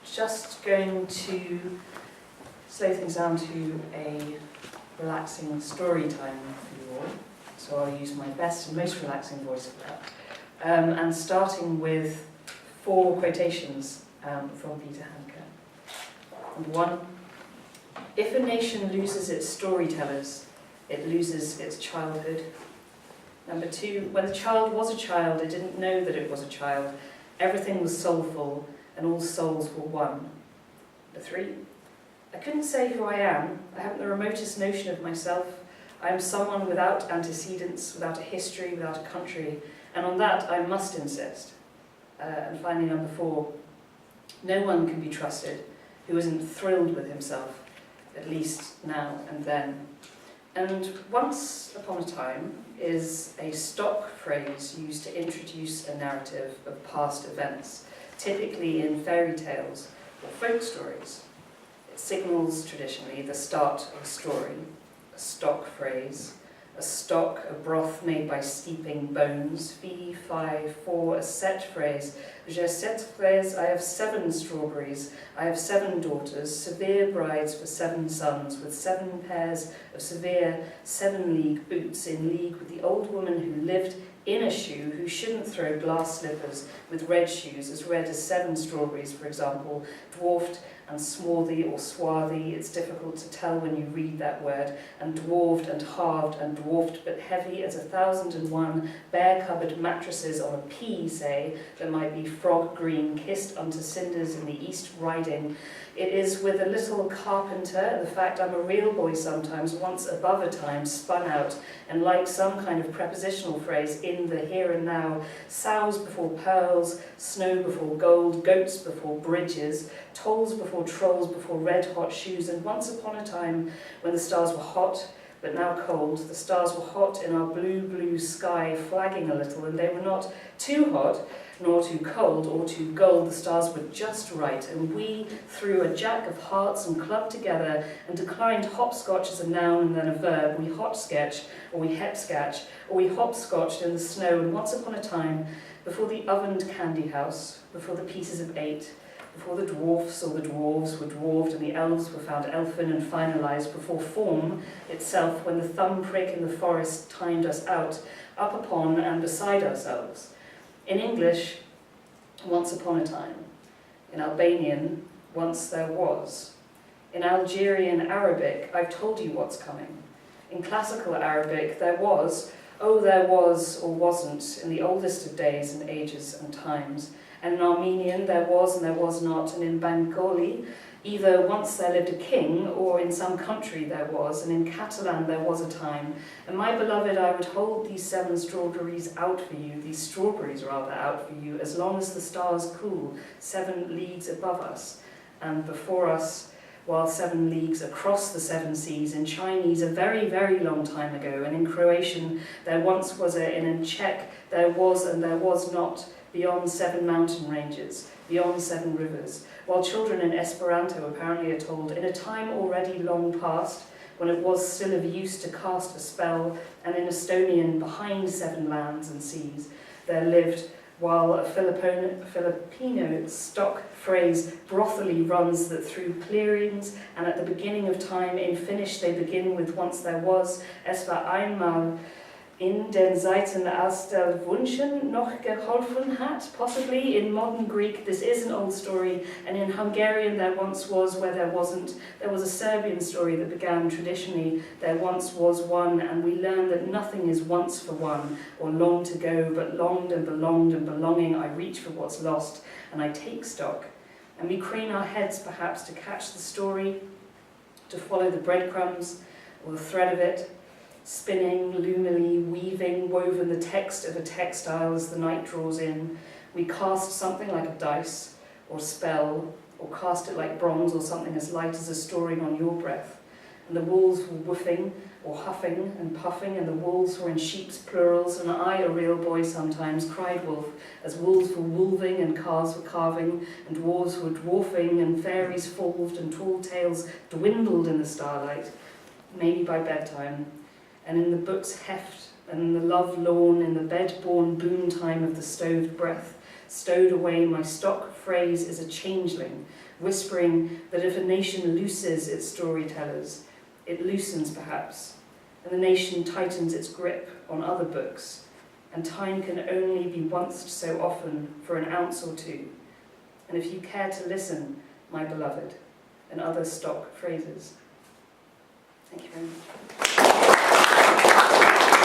Just going to slow things down to a relaxing story time for you all. So I'll use my best and most relaxing voice for that. And starting with 4 quotations from Peter Handke. Number 1, if a nation loses its storytellers, it loses its childhood. Number 2, when the child was a child, it didn't know that it was a child. Everything was soulful, and all souls were one. Number 3, I couldn't say who I am. I haven't the remotest notion of myself. I am someone without antecedents, without a history, without a country, and on that I must insist. And finally, number 4, no one can be trusted who isn't thrilled with himself, at least now and then. And once upon a time is a stock phrase used to introduce a narrative of past events, typically in fairy tales or folk stories. It signals traditionally the start of a story, a stock phrase, a stock, a broth made by steeping bones, fee, fi, for, a set phrase. J'ai 7 fraises, I have 7 strawberries, I have 7 daughters, severe brides for 7 sons, with 7 pairs of severe 7-league boots, in league with the old woman who lived in a shoe, who shouldn't throw glass slippers with red shoes, as red as 7 strawberries, for example, dwarfed and swarthy or swarthy, it's difficult to tell when you read that word, and dwarfed and halved and dwarfed, but heavy as 1001 bare-cupboard mattresses on a pea, say, that might be frog green, kissed unto cinders in the east riding. It is with a little carpenter, the fact I'm a real boy sometimes, once above a time, spun out, and like some kind of prepositional phrase in the here and now, sows before pearls, snow before gold, goats before bridges, tolls before trolls, before red-hot shoes, and once upon a time, when the stars were hot, but now cold, the stars were hot in our blue, blue sky, flagging a little, and they were not too hot, nor too cold or too gold, the stars were just right, and we threw a jack of hearts and clubbed together and declined hopscotch as a noun and then a verb. We hot-sketch, or we hepscatch, or we hopscotched in the snow, and once upon a time, before the ovened candy house, before the pieces of 8, before the dwarfs or the dwarves were dwarfed and the elves were found elfin and finalised, before form itself, when the thumb prick in the forest timed us out, up upon and beside ourselves. In English, once upon a time. In Albanian, once there was. In Algerian Arabic, I've told you what's coming. In classical Arabic, there was, oh there was or wasn't, in the oldest of days and ages and times. And in Armenian, there was and there was not, and in Bengali, either once there lived a king, or in some country there was, and in Catalan there was a time. And my beloved, I would hold these 7 strawberries out for you, these strawberries rather out for you, as long as the stars cool, 7 leagues above us, and before us, while 7 leagues across the 7 seas. In Chinese, a very, very long time ago, and in Croatian, there once was a, and in Czech, there was and there was not, beyond 7 mountain ranges, beyond 7 rivers, while children in Esperanto apparently are told, in a time already long past, when it was still of use to cast a spell, and in Estonian, behind 7 lands and seas, there lived, while a Filipino stock phrase brothily runs that through clearings, and at the beginning of time, in Finnish they begin with once there was, es war einmal, in den Zeiten als der Wünschen noch geholfen hat. Possibly in modern Greek this is an old story, and in Hungarian there once was where there wasn't. There was a Serbian story that began traditionally, there once was one, and we learn that nothing is once for one, or long to go, but longed and belonging, I reach for what's lost, and I take stock. And we crane our heads perhaps to catch the story, to follow the breadcrumbs, or the thread of it, spinning, lumily, weaving, woven the text of a textile as the night draws in. We cast something like a dice, or spell, or cast it like bronze, or something as light as a storing on your breath. And the wolves were woofing, or huffing and puffing, and the wolves were in sheep's plurals, and I, a real boy sometimes, cried wolf, as wolves were wolving, and calves were carving, and dwarves were dwarfing, and fairies falved, and tall tales dwindled in the starlight, maybe by bedtime. And in the book's heft, and in the love lawn, in the bed-born boon time of the stoved breath, stowed away my stock phrase is a changeling, whispering that if a nation looses its storytellers, it loosens perhaps, and the nation tightens its grip on other books, and time can only be once so often for an ounce or two. And if you care to listen, my beloved, and other stock phrases. Thank you very much.